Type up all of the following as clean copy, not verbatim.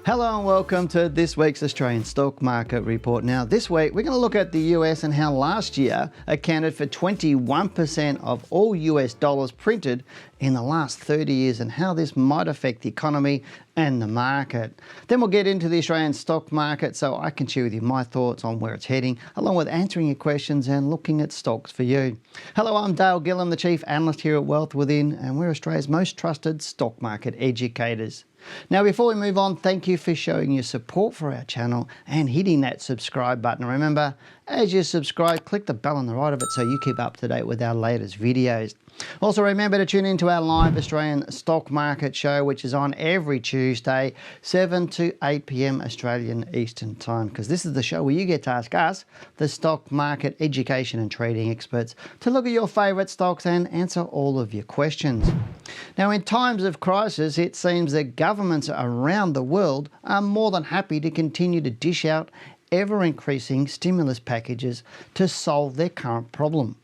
Hello and welcome to this week's Australian Stock Market Report. Now this week we're going to look at the US and how last year accounted for 21% of all US dollars printed in the last 30 years and how this might affect the economy and the market. Then we'll get into the Australian stock market so I can share with you my thoughts on where it's heading, along with answering your questions and looking at stocks for you. Hello, I'm Dale Gillham, the Chief Analyst here at Wealth Within, and we're Australia's most trusted stock market educators. Now before we move on, thank you for showing your support for our channel and hitting that subscribe button. Remember, as you subscribe, click the bell on the right of it so you keep up to date with our latest videos. Also remember to tune into our live Australian stock market show, which is on every Tuesday, 7 to 8 p.m. Australian Eastern Time, because this is the show where you get to ask us, the stock market education and trading experts, to look at your favourite stocks and answer all of your questions. Now, in times of crisis, it seems that governments around the world are more than happy to continue to dish out ever-increasing stimulus packages to solve their current problem.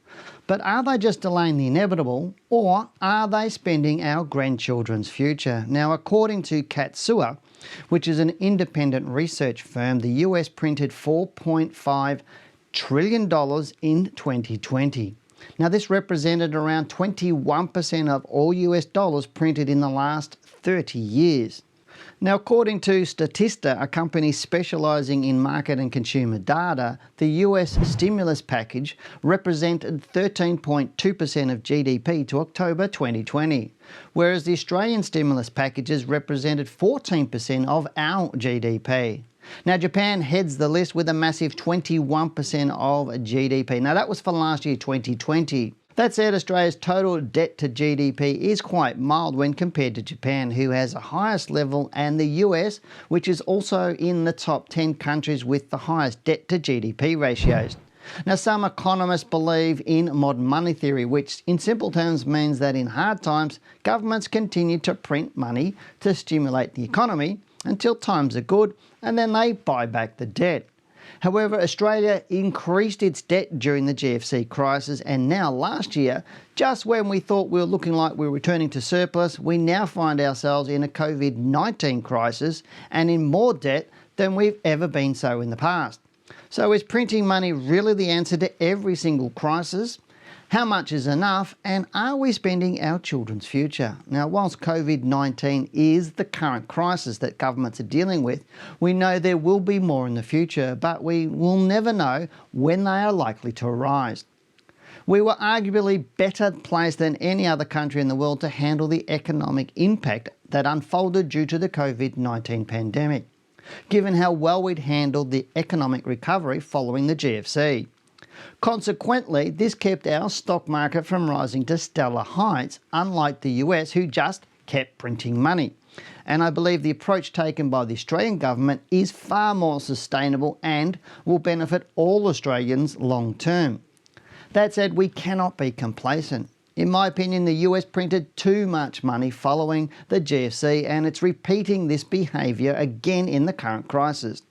But are they just delaying the inevitable, or are they spending our grandchildren's future? Now, according to Katsua, which is an independent research firm, the US printed $4.5 trillion in 2020. Now, this represented around 21% of all US dollars printed in the last 30 years. Now, according to Statista, a company specialising in market and consumer data, the US stimulus package represented 13.2% of GDP to October 2020, whereas the Australian stimulus packages represented 14% of our GDP. Now, Japan heads the list with a massive 21% of GDP. Now, that was for last year, 2020. That said, Australia's total debt to GDP is quite mild when compared to Japan, who has the highest level, and the US, which is also in the top 10 countries with the highest debt to GDP ratios. Now, some economists believe in modern money theory, which in simple terms means that in hard times, governments continue to print money to stimulate the economy until times are good, and then they buy back the debt. However, Australia increased its debt during the GFC crisis, and now last year, just when we thought we were looking like we were returning to surplus, we now find ourselves in a COVID-19 crisis and in more debt than we've ever been so in the past. So is printing money really the answer to every single crisis? How much is enough, and are we spending our children's future? Now, whilst COVID-19 is the current crisis that governments are dealing with, we know there will be more in the future, but we will never know when they are likely to arise. We were arguably better placed than any other country in the world to handle the economic impact that unfolded due to the COVID-19 pandemic, given how well we'd handled the economic recovery following the GFC. Consequently, this kept our stock market from rising to stellar heights, unlike the US, who just kept printing money. And I believe the approach taken by the Australian government is far more sustainable and will benefit all Australians long term. That said, we cannot be complacent. In my opinion, the US printed too much money following the GFC, and it's repeating this behaviour again in the current crisis.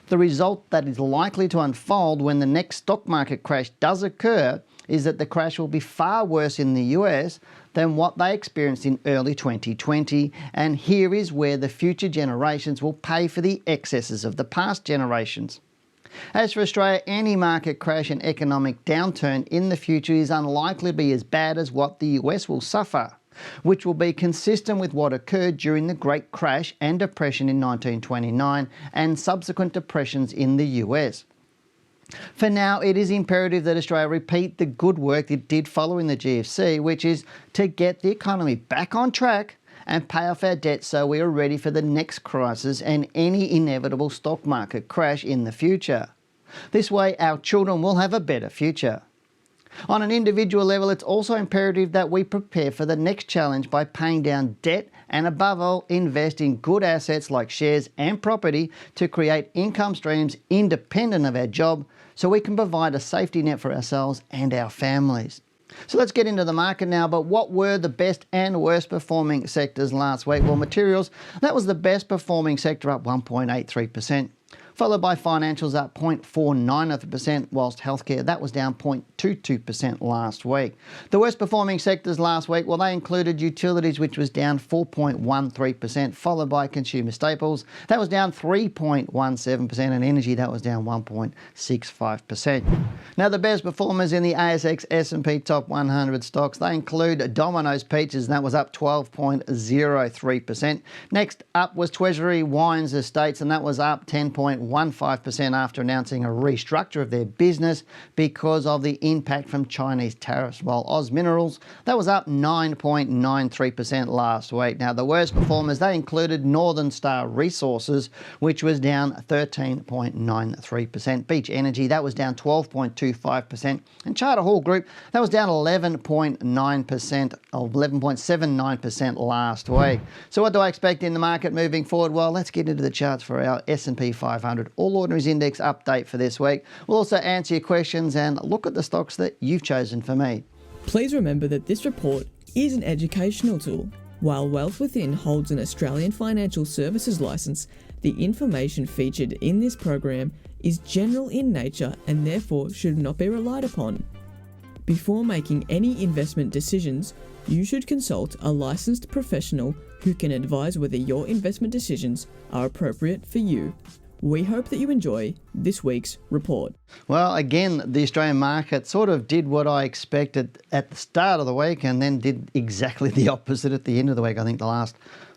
The result that is likely to unfold when the next stock market crash does occur is that the crash will be far worse in the US than what they experienced in early 2020, and here is where the future generations will pay for the excesses of the past generations. As for Australia, any market crash and economic downturn in the future is unlikely to be as bad as what the US will suffer, which will be consistent with what occurred during the Great Crash and Depression in 1929 and subsequent depressions in the US. For now, it is imperative that Australia repeat the good work it did following the GFC, which is to get the economy back on track and pay off our debt so we are ready for the next crisis and any inevitable stock market crash in the future. This way, our children will have a better future. On an individual level, it's also imperative that we prepare for the next challenge by paying down debt and, above all, invest in good assets like shares and property to create income streams independent of our job so we can provide a safety net for ourselves and our families. So let's get into the market now, but what were the best and worst performing sectors last week? Well, materials, that was the best performing sector, up 1.83%. Followed by financials up 0.49%, whilst healthcare, that was down 4.22% last week. The worst performing sectors last week, well, they included utilities, which was down 4.13%, followed by consumer staples. That was down 3.17%, and energy, that was down 1.65%. Now, the best performers in the ASX S&P Top 100 stocks, they include Domino's Pizzas, and that was up 12.03%. Next up was Treasury Wines Estates, and that was up 10.15% after announcing a restructure of their business because of the impact from Chinese tariffs, while Oz Minerals, that was up 9.93% last week. Now, the worst performers, they included Northern Star Resources, which was down 13.93%. Beach Energy, that was down 12.25%. And Charter Hall Group, that was down 11.9%, or 11.79% last week. So what do I expect in the market moving forward? Well, let's get into the charts for our S&P 500 All Ordinaries Index update for this week. We'll also answer your questions and look at the stocks that you've chosen for me. Please remember that this report is an educational tool. While Wealth Within holds an Australian Financial Services licence, the information featured in this program is general in nature and therefore should not be relied upon. Before making any investment decisions, you should consult a licensed professional who can advise whether your investment decisions are appropriate for you. We hope that you enjoy this week's report. Well, again, the Australian market sort of did what I expected at the start of the week and then did exactly the opposite at the end of the week. I think the last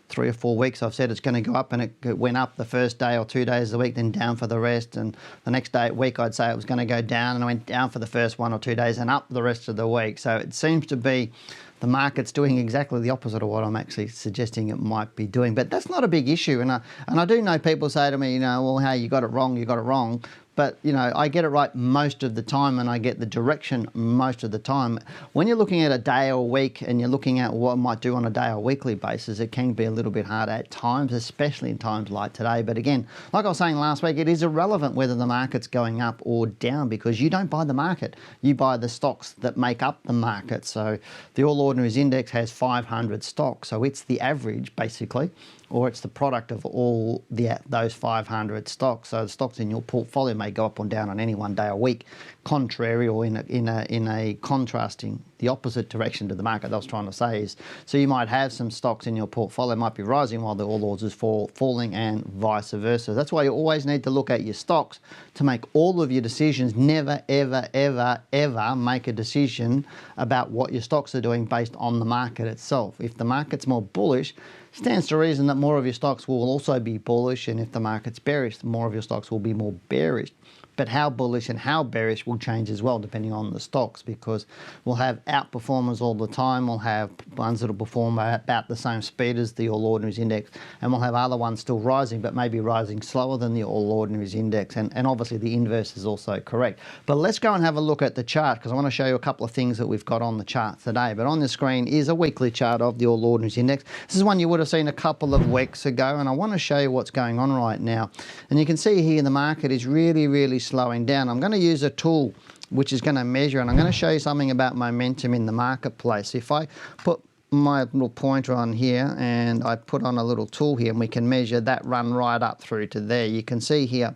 3 or 4 weeks I've said it's going to go up, and it went up the first day or 2 days of the week, then down for the rest, and the next week I'd say it was going to go down, and it went down for the first 1 or 2 days and up the rest of the week. So it seems to be the market's doing exactly the opposite of what I'm actually suggesting it might be doing. But that's not a big issue, and I do know people say to me, well, how you got it wrong. But, I get it right most of the time, and I get the direction most of the time. When you're looking at a day or week and you're looking at what I might do on a day or weekly basis, it can be a little bit hard at times, especially in times like today. But again, like I was saying last week, it is irrelevant whether the market's going up or down because you don't buy the market. You buy the stocks that make up the market. So the All Ordinaries Index has 500 stocks. So it's the average, basically, or it's the product of all those 500 stocks. So the stocks in your portfolio may go up or down on any one day or week, contrary or in a contrasting, the opposite direction to the market. That I was trying to say is, so you might have some stocks in your portfolio might be rising while the All Ords is falling, and vice versa. That's why you always need to look at your stocks to make all of your decisions. Never, ever, ever, ever make a decision about what your stocks are doing based on the market itself. If the market's more bullish, stands to reason that more of your stocks will also be bullish, and if the market's bearish, more of your stocks will be more bearish. But how bullish and how bearish will change as well depending on the stocks, because we'll have outperformers all the time. We'll have ones that will perform at about the same speed as the All Ordinaries Index, and we'll have other ones still rising but maybe rising slower than the All Ordinaries Index, and obviously the inverse is also correct. But let's go and have a look at the chart, because I want to show you a couple of things that we've got on the chart today. But on the screen is a weekly chart of the All Ordinaries Index. This is one you would have seen a couple of weeks ago, and I want to show you what's going on right now. And you can see here the market is really slowing down. I'm going to use a tool which is going to measure, and I'm going to show you something about momentum in the marketplace. If I put my little pointer on here and I put on a little tool here, and we can measure that run right up through to there, you can see here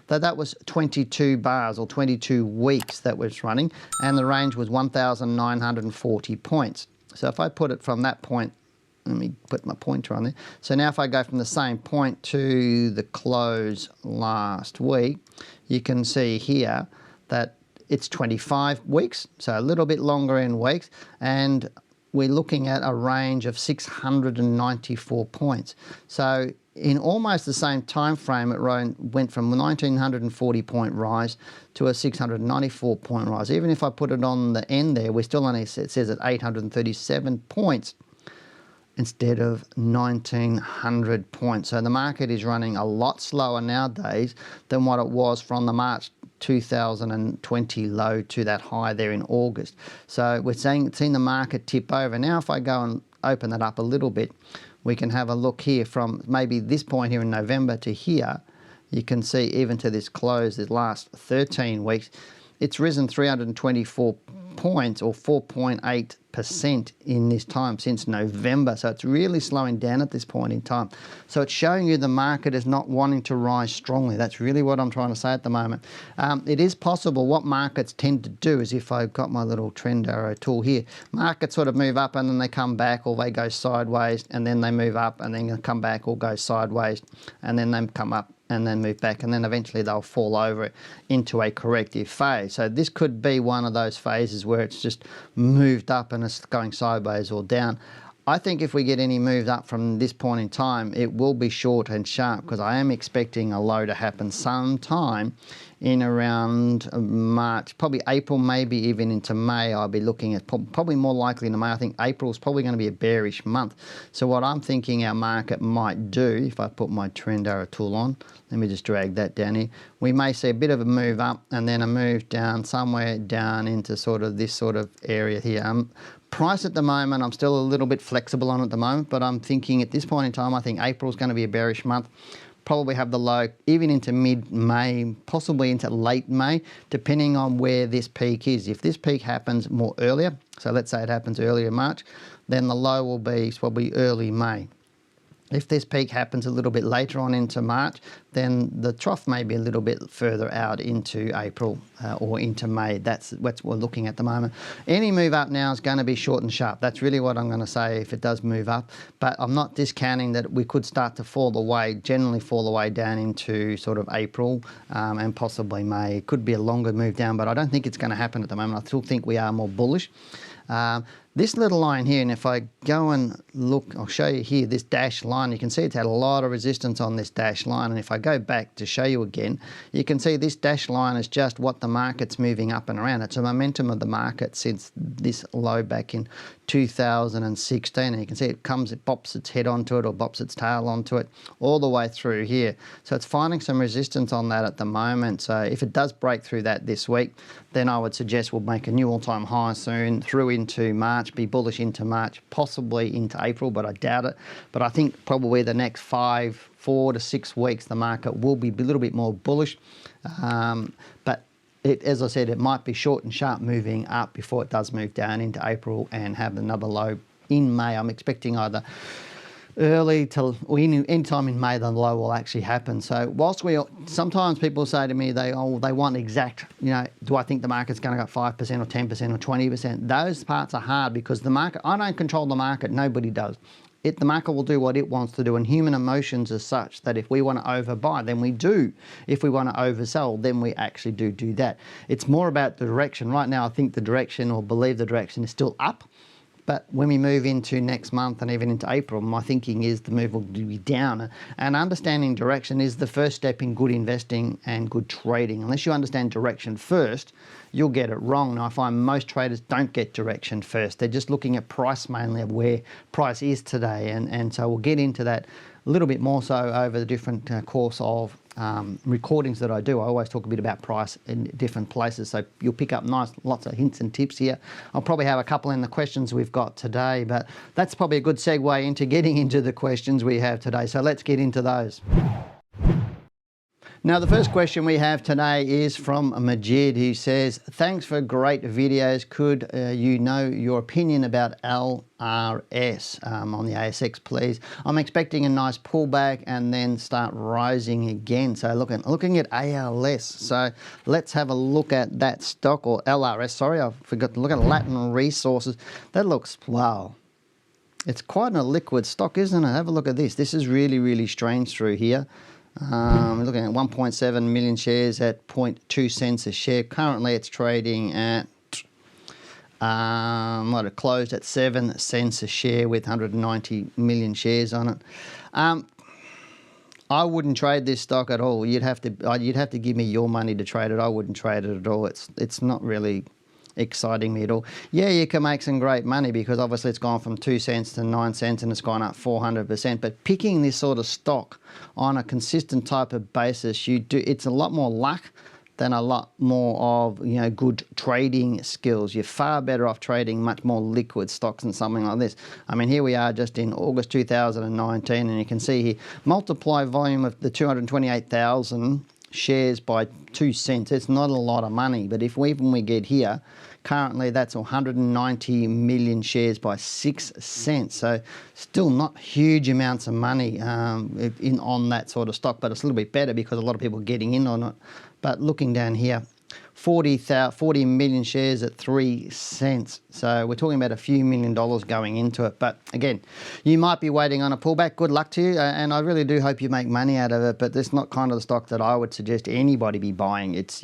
that was 22 bars or 22 weeks that was running, and the range was 1,940 points. So if I put it from that point, let me put my pointer on there. So now if I go from the same point to the close last week, you can see here that it's 25 weeks, so a little bit longer in weeks, and we're looking at a range of 694 points. So in almost the same time frame, it went from a 1,940 point rise to a 694 point rise. Even if I put it on the end there, we're still only, it says at 837 points. Instead of 1,900 points. So the market is running a lot slower nowadays than what it was from the March 2020 low to that high there in August. So we're seeing the market tip over. Now if I go and open that up a little bit, we can have a look here from maybe this point here in November to here. You can see even to this close, this last 13 weeks, it's risen 324 points, or 4.8% in this time since November. So it's really slowing down at this point in time. So it's showing you the market is not wanting to rise strongly. That's really what I'm trying to say at the moment. It is possible. What markets tend to do is, if I've got my little trend arrow tool here, markets sort of move up and then they come back, or they go sideways and then they move up and then come back, or go sideways and then they come up and then move back, and then eventually they'll fall over into a corrective phase. So this could be one of those phases where it's just moved up and it's going sideways or down. I think if we get any move up from this point in time, it will be short and sharp, because I am expecting a low to happen sometime in around March, probably April, maybe even into May. I'll be looking at probably more likely into May. I think April is probably going to be a bearish month. So what I'm thinking our market might do, if I put my trend arrow tool on, let me just drag that down here, we may see a bit of a move up and then a move down, somewhere down into sort of this sort of area here. Price at the moment, I'm still a little bit flexible on at the moment, but I'm thinking at this point in time, I think April is going to be a bearish month. Probably have the low even into mid-May, possibly into late May, depending on where this peak is. If this peak happens more earlier, so let's say it happens earlier March, then the low will be probably early May. If this peak happens a little bit later on into March, then the trough may be a little bit further out into April or into May. That's what we're looking at the moment. Any move up now is going to be short and sharp. That's really what I'm going to say if it does move up. But I'm not discounting that we could start to fall away, generally fall away down into sort of April and possibly May. It could be a longer move down, but I don't think it's going to happen at the moment. I still think we are more bullish. This little line here, and if I go and look, I'll show you here, this dashed line, you can see it's had a lot of resistance on this dashed line, and if I go back to show you again, you can see this dashed line is just what the market's moving up and around. It's a momentum of the market since this low back in 2016, and you can see it comes, it bops its head onto it or bops its tail onto it all the way through here. So it's finding some resistance on that at the moment. So if it does break through that this week, then I would suggest we'll make a new all-time high soon, through into March, be bullish into March, possibly into April, but I doubt it. But I think probably the next 4 to 6 weeks, the market will be a little bit more bullish. But as I said, it might be short and sharp moving up before it does move down into April and have another low in May. I'm expecting either early to any time in May the low will actually happen. So whilst sometimes people say to me they want exact, do I think the market's going to go 5% or 10% or 20%? Those parts are hard because the market, I don't control the market, nobody does. The market will do what it wants to do, and human emotions are such that if we want to overbuy, then we do. If we want to oversell, then we actually do that. It's more about the direction. Right now I think the direction, or believe the direction, is still up. But when we move into next month and even into April, my thinking is the move will be down. And understanding direction is the first step in good investing and good trading. Unless you understand direction first, you'll get it wrong. Now, I find most traders don't get direction first. They're just looking at price mainly, of where price is today. And so we'll get into that a little bit more so over the different course of recordings that I do. I always talk a bit about price in different places, so you'll pick up lots of hints and tips here. I'll probably have a couple in the questions we've got today, but that's probably a good segue into getting into the questions we have today. So let's get into those. Now, the first question we have today is from Majid, who says, thanks for great videos. Could you know your opinion about LRS on the ASX, please? I'm expecting a nice pullback and then start rising again. So looking at ALS. So let's have a look at that stock, or LRS, sorry, I forgot to look at Latin Resources. That looks, wow. It's quite a liquid stock, isn't it? Have a look at this. This is really, really strange through here. We're looking at 1.7 million shares at 0.2 cents a share. Currently it's trading at, might have closed at 7 cents a share with 190 million shares on it. I wouldn't trade this stock at all. You'd have to give me your money to trade it. I wouldn't trade it at all. It's not really exciting me at all. Yeah, you can make some great money because obviously it's gone from 2 cents to 9 cents and it's gone up 400%. But picking this sort of stock on a consistent type of basis, it's a lot more luck than a lot more of good trading skills. You're far better off trading much more liquid stocks than something like this. I mean, here we are just in August 2019, and you can see here, multiply volume of the 228,000 shares by 2 cents. It's not a lot of money, but if we get here, Currently, that's 190 million shares by 6 cents. So still not huge amounts of money on that sort of stock, but it's a little bit better because a lot of people are getting in on it. But looking down here, 40 million shares at 3 cents. So we're talking about a few $1 million going into it. But again, you might be waiting on a pullback. Good luck to you. And I really do hope you make money out of it. But it's not kind of the stock that I would suggest anybody be buying. It's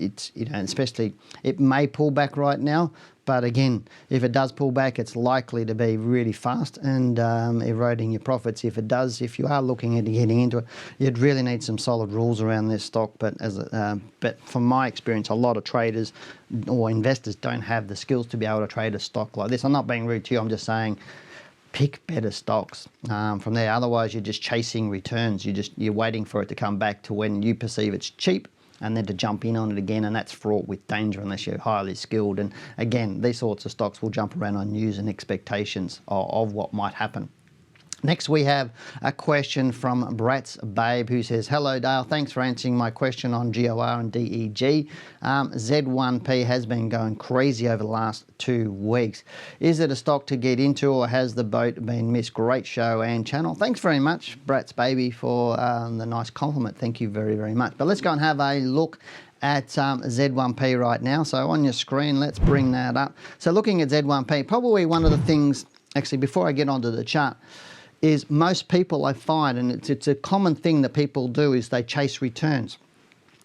especially it may pull back right now. But again, if it does pull back, it's likely to be really fast and eroding your profits. If it does, if you are looking at getting into it, you'd really need some solid rules around this stock. But but from my experience, a lot of traders or investors don't have the skills to be able to trade a stock like this. I'm not being rude to you. I'm just saying, pick better stocks from there. Otherwise, you're just chasing returns. You're waiting for it to come back to when you perceive it's cheap, and then to jump in on it again, and that's fraught with danger unless you're highly skilled. And again, these sorts of stocks will jump around on news and expectations of what might happen. Next, we have a question from Bratz Babe, who says, "Hello, Dale. Thanks for answering my question on GOR and DEG. Z1P has been going crazy over the last 2 weeks. Is it a stock to get into, or has the boat been missed? Great show and channel." Thanks very much, Bratz Baby, for the nice compliment. Thank you very, very much. But let's go and have a look at Z1P right now. So on your screen, let's bring that up. So looking at Z1P, probably one of the things, actually, before I get onto the chart, is most people I find, and it's a common thing that people do, is they chase returns.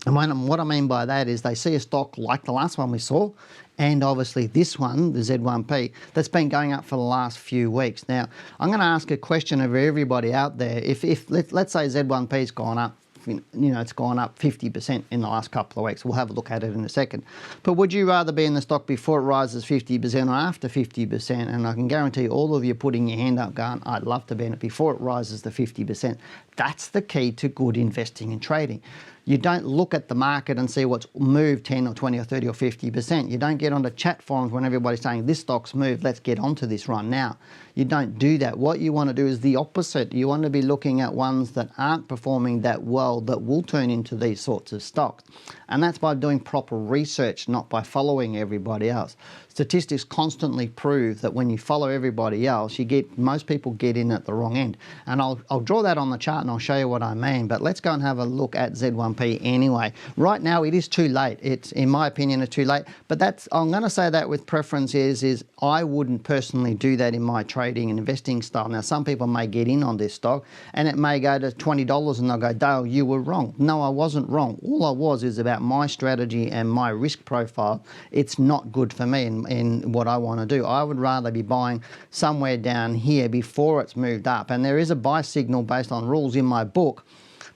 And what I mean by that is they see a stock like the last one we saw, and obviously this one, the Z1P, that's been going up for the last few weeks. Now, I'm going to ask a question of everybody out there. If let's say Z1P's gone up, it's gone up 50% in the last couple of weeks. We'll have a look at it in a second. But would you rather be in the stock before it rises 50% or after 50%? And I can guarantee all of you putting your hand up going, I'd love to be in it before it rises to 50%. That's the key to good investing and trading. You don't look at the market and see what's moved 10 or 20 or 30 or 50%. You don't get onto chat forums when everybody's saying this stock's moved, let's get onto this right now. You don't do that. What you want to do is the opposite. You want to be looking at ones that aren't performing that well that will turn into these sorts of stocks. And that's by doing proper research, not by following everybody else. Statistics constantly prove that when you follow everybody else, most people get in at the wrong end. And I'll draw that on the chart and I'll show you what I mean. But let's go and have a look at Z1P anyway. Right now, it is too late. It's, in my opinion, it's too late. But I'm going to say that with preference is I wouldn't personally do that in my trading and investing style. Now, some people may get in on this stock and it may go to $20 and they'll go, Dale, you were wrong. No, I wasn't wrong. All I was is about my strategy and my risk profile. It's not good for me in what I want to do. I would rather be buying somewhere down here before it's moved up. And there is a buy signal based on rules in my book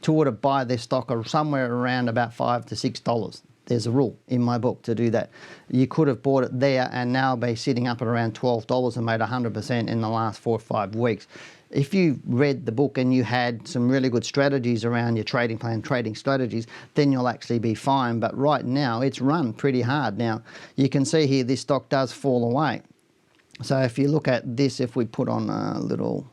to buy this stock somewhere around about $5 to $6. There's a rule in my book to do that. You could have bought it there and now be sitting up at around $12 and made 100% in the last 4 or 5 weeks. If you read the book and you had some really good strategies around your trading plan, trading strategies, then you'll actually be fine. But right now, it's run pretty hard. Now, you can see here this stock does fall away. So if you look at this, if we put on a little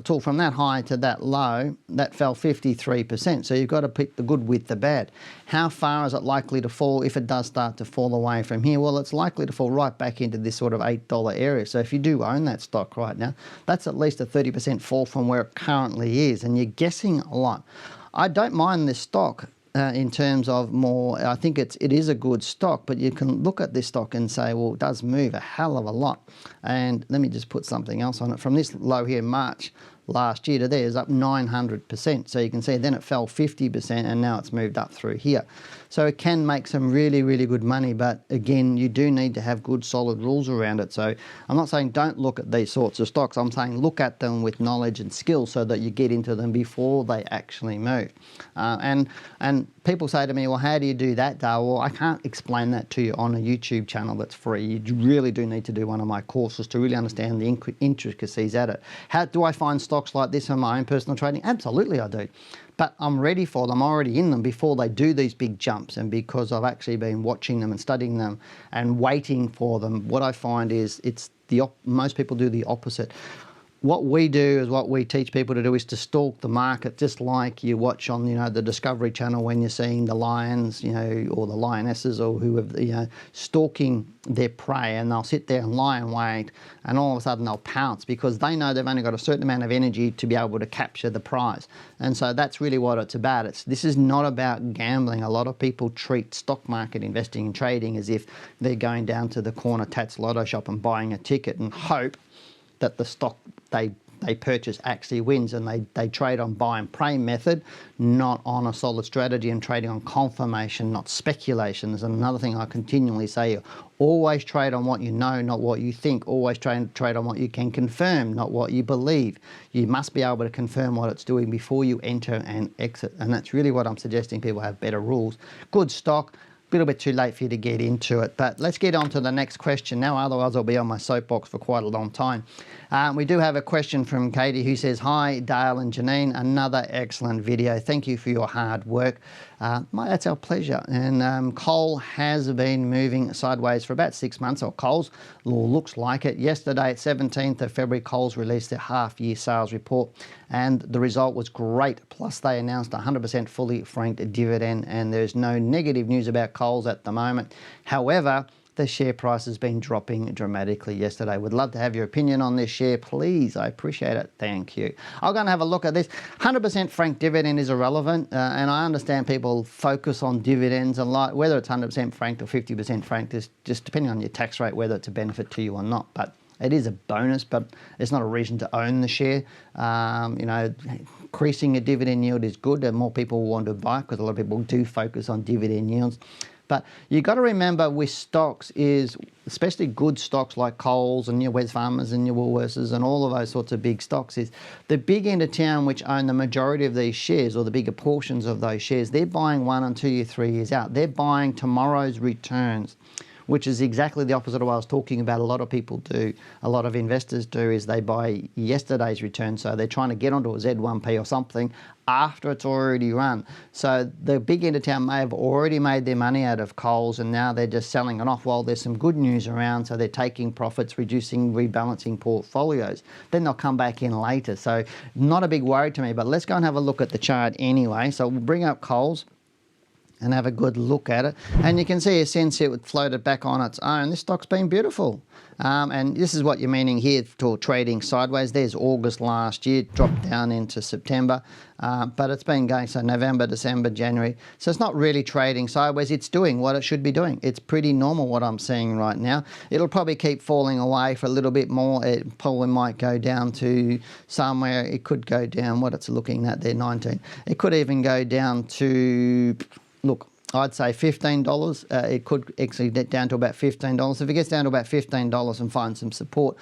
tool, from that high to that low, that fell 53%. So you've got to pick the good with the bad. How far is it likely to fall if it does start to fall away from here? Well, it's likely to fall right back into this sort of $8 area. So if you do own that stock right now, that's at least a 30% fall from where it currently is. And you're guessing a lot. I don't mind this stock. In terms of more, I think it is a good stock, but you can look at this stock and say, well, it does move a hell of a lot. And let me just put something else on it. From this low here in March last year to there is up 900%. So you can see then it fell 50% and now it's moved up through here. So it can make some really, really good money. But again, you do need to have good, solid rules around it. So I'm not saying don't look at these sorts of stocks. I'm saying look at them with knowledge and skill so that you get into them before they actually move. And people say to me, well, how do you do that, Dale? Well, I can't explain that to you on a YouTube channel that's free. You really do need to do one of my courses to really understand the intricacies at it. How do I find stocks like this in my own personal trading? Absolutely I do. But I'm ready for them, I'm already in them before they do these big jumps. And because I've actually been watching them and studying them and waiting for them, what I find is most people do the opposite. what we do is what we teach people to do is to stalk the market, just like you watch on, the Discovery Channel when you're seeing the lions, or the lionesses or whoever, stalking their prey, and they'll sit there and lie in wait, and all of a sudden they'll pounce because they know they've only got a certain amount of energy to be able to capture the prize. And so that's really what it's about. This is not about gambling. A lot of people treat stock market investing and trading as if they're going down to the corner Tats Lotto shop and buying a ticket and hope that the stock they purchase actually wins, and they trade on buy and pray method, not on a solid strategy, and trading on confirmation, not speculations. And another thing I continually say, always trade on what you know, not what you think. Always trade on what you can confirm, not what you believe. You must be able to confirm what it's doing before you enter and exit. And that's really what I'm suggesting people have better rules. Good stock. A little bit too late for you to get into it, but let's get on to the next question now, otherwise I'll be on my soapbox for quite a long time. We do have a question from Katie who says, "Hi Dale and Janine, another excellent video. Thank you for your hard work." That's our pleasure. And coal has been moving sideways for about 6 months, or Coles looks like it. Yesterday, 17th of February, Coles released their half-year sales report, and the result was great. Plus, they announced a 100% fully franked dividend, and there's no negative news about Coles at the moment. However, the share price has been dropping dramatically yesterday. Would love to have your opinion on this share, please. I appreciate it. Thank you. I'm going to have a look at this. 100% franked dividend is irrelevant, and I understand people focus on dividends a lot, whether it's 100% franked or 50% franked, is just depending on your tax rate, whether it's a benefit to you or not. But it is a bonus, but it's not a reason to own the share. Increasing a dividend yield is good, and more people want to buy it because a lot of people do focus on dividend yields. But you've got to remember with stocks is, especially good stocks like Coles and your Wesfarmers and your Woolworths and all of those sorts of big stocks, is the big end of town which own the majority of these shares, or the bigger portions of those shares, they're buying 1 and 2 year, 3 years out. They're buying tomorrow's returns, which is exactly the opposite of what I was talking about. A lot of people do, a lot of investors do, is they buy yesterday's return. So they're trying to get onto a Z1P or something after it's already run. So the big end of town may have already made their money out of Coles, and now they're just selling it off while there's some good news around. So they're taking profits, reducing, rebalancing portfolios. Then they'll come back in later. So not a big worry to me, but let's go and have a look at the chart anyway. So we'll bring up Coles and have a good look at it. And you can see since it floated back on its own, this stock's been beautiful. And this is what you're meaning here for trading sideways. There's August last year, dropped down into September, but it's been going, so November, December, January. So it's not really trading sideways. It's doing what it should be doing. It's pretty normal what I'm seeing right now. It'll probably keep falling away for a little bit more. It probably might go down to somewhere. It could go down, what it's looking at there, 19. It could even go down to, look, I'd say $15. It could actually get down to about $15. If it gets down to about $15 and finds some support,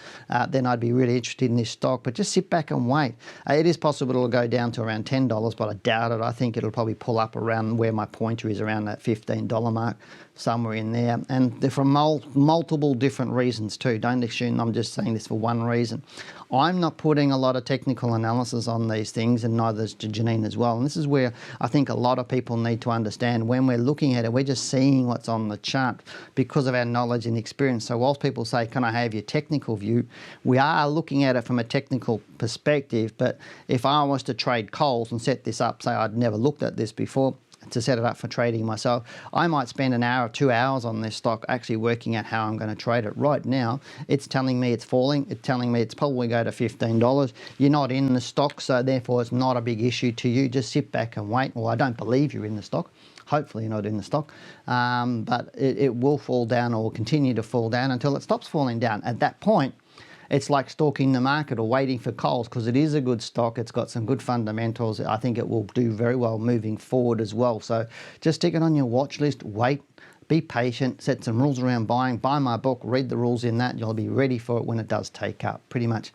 then I'd be really interested in this stock. But just sit back and wait. It is possible it'll go down to around $10, but I doubt it. I think it'll probably pull up around where my pointer is, around that $15 mark, somewhere in there. And they're for multiple different reasons too. Don't assume I'm just saying this for one reason. I'm not putting a lot of technical analysis on these things, and neither is Janine as well. And this is where I think a lot of people need to understand, when we're looking at it, we're just seeing what's on the chart because of our knowledge and experience. So whilst people say, can I have your technical view? We are looking at it from a technical perspective. But if I was to trade Coles and set this up, say I'd never looked at this before, to set it up for trading myself, I might spend an hour or 2 hours on this stock actually working out how I'm going to trade it. Right now, it's telling me it's falling. It's telling me it's probably go to $15. You're not in the stock, so therefore it's not a big issue to you. Just sit back and wait. Well, I don't believe you're in the stock. Hopefully you're not in the stock. But it will fall down, or will continue to fall down until it stops falling down. At that point, it's like stalking the market or waiting for Coles, because it is a good stock. It's got some good fundamentals. I think it will do very well moving forward as well. So just stick it on your watch list, wait, be patient, set some rules around buying, buy my book, read the rules in that, and you'll be ready for it when it does take up. Pretty much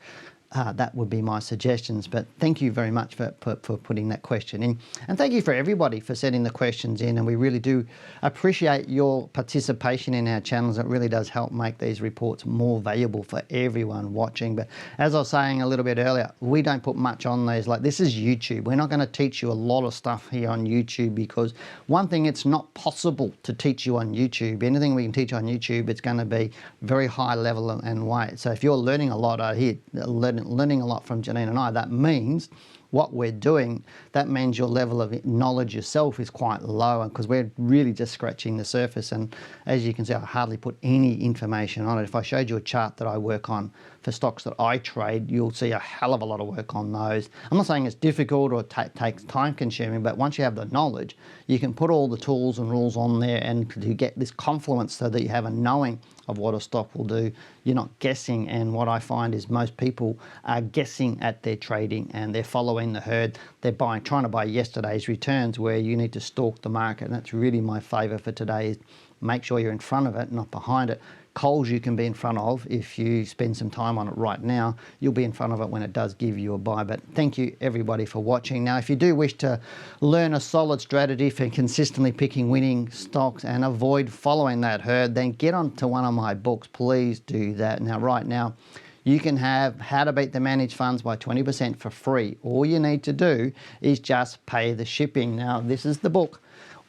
that would be my suggestions. But thank you very much for putting that question in. And thank you for everybody for sending the questions in. And we really do appreciate your participation in our channels. It really does help make these reports more valuable for everyone watching. But as I was saying a little bit earlier, we don't put much on these. Like, this is YouTube. We're not going to teach you a lot of stuff here on YouTube, because one thing, it's not possible to teach you on YouTube. Anything we can teach on YouTube, it's going to be very high level and weight. So if you're learning a lot out here, learning learning a lot from Janine and I. That means what we're doing, that means your level of knowledge yourself is quite low, because we're really just scratching the surface. And as you can see, I hardly put any information on it. If I showed you a chart that I work on for stocks that I trade, you'll see a hell of a lot of work on those. I'm not saying it's difficult or takes time consuming, but once you have the knowledge, you can put all the tools and rules on there and to get this confluence so that you have a knowing of what a stock will do. You're not guessing, and what I find is most people are guessing at their trading and they're following the herd. They're trying to buy yesterday's returns, where you need to stalk the market. And that's really my favour for today, is make sure you're in front of it, not behind it. Coles you can be in front of. If you spend some time on it right now, you'll be in front of it when it does give you a buy. But thank you everybody for watching. Now, if you do wish to learn a solid strategy for consistently picking winning stocks and avoid following that herd, then get onto one of my books. Please do that. Now, right now, you can have How to Beat the Managed Funds by 20% for free. All you need to do is just pay the shipping. Now, this is the book.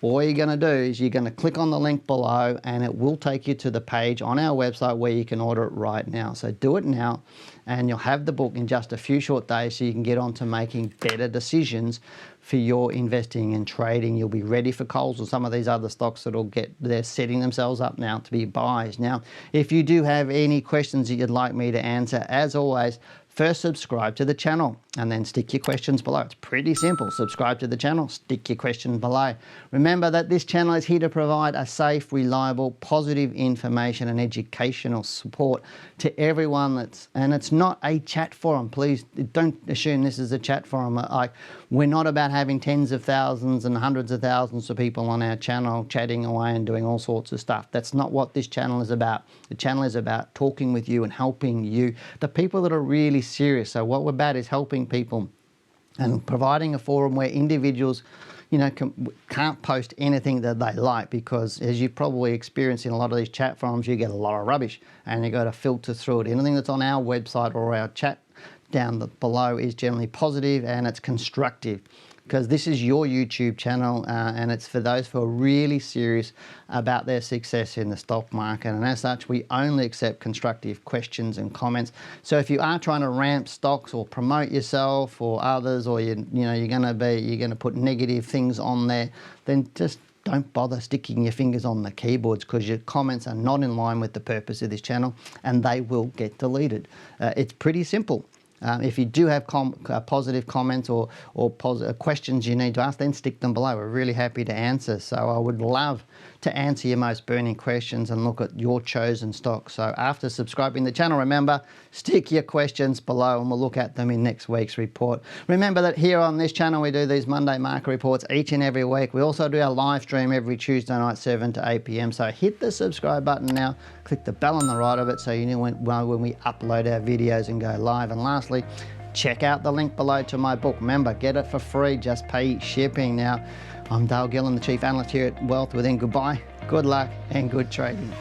All you're going to do is you're going to click on the link below, and it will take you to the page on our website where you can order it right now. So do it now, and you'll have the book in just a few short days, so you can get on to making better decisions for your investing and trading. You'll be ready for Coles or some of these other stocks they're setting themselves up now to be buys. Now, if you do have any questions that you'd like me to answer, as always, first subscribe to the channel and then stick your questions below. It's pretty simple. Subscribe to the channel, stick your question below. Remember that this channel is here to provide a safe, reliable, positive information and educational support to everyone and it's not a chat forum. Please don't assume this is a chat forum. We're not about having tens of thousands and hundreds of thousands of people on our channel chatting away and doing all sorts of stuff. That's not what this channel is about. The channel is about talking with you and helping you, the people that are really serious. So what we're about is helping people and providing a forum where individuals, can't post anything that they like, because as you probably experience in a lot of these chat forums, you get a lot of rubbish and you got to filter through it. Anything that's on our website or our chat down below is generally positive and it's constructive, because this is your YouTube channel and it's for those who are really serious about their success in the stock market. And as such, we only accept constructive questions and comments. So if you are trying to ramp stocks or promote yourself or others, or you're going to put negative things on there, then just don't bother sticking your fingers on the keyboards, because your comments are not in line with the purpose of this channel and they will get deleted. It's pretty simple. If you do have positive comments or questions you need to ask, then stick them below. We're really happy to answer. So I would love to answer your most burning questions and look at your chosen stock. So after subscribing to the channel, remember, stick your questions below and we'll look at them in next week's report. Remember that here on this channel, we do these Monday market reports each and every week. We also do our live stream every Tuesday night, 7 to 8 p.m. So hit the subscribe button now, click the bell on the right of it so you know when we upload our videos and go live. And lastly, check out the link below to my book. Remember, get it for free, just pay shipping. Now, I'm Dale Gillham, the Chief Analyst here at Wealth Within. Goodbye, good luck, and good trading.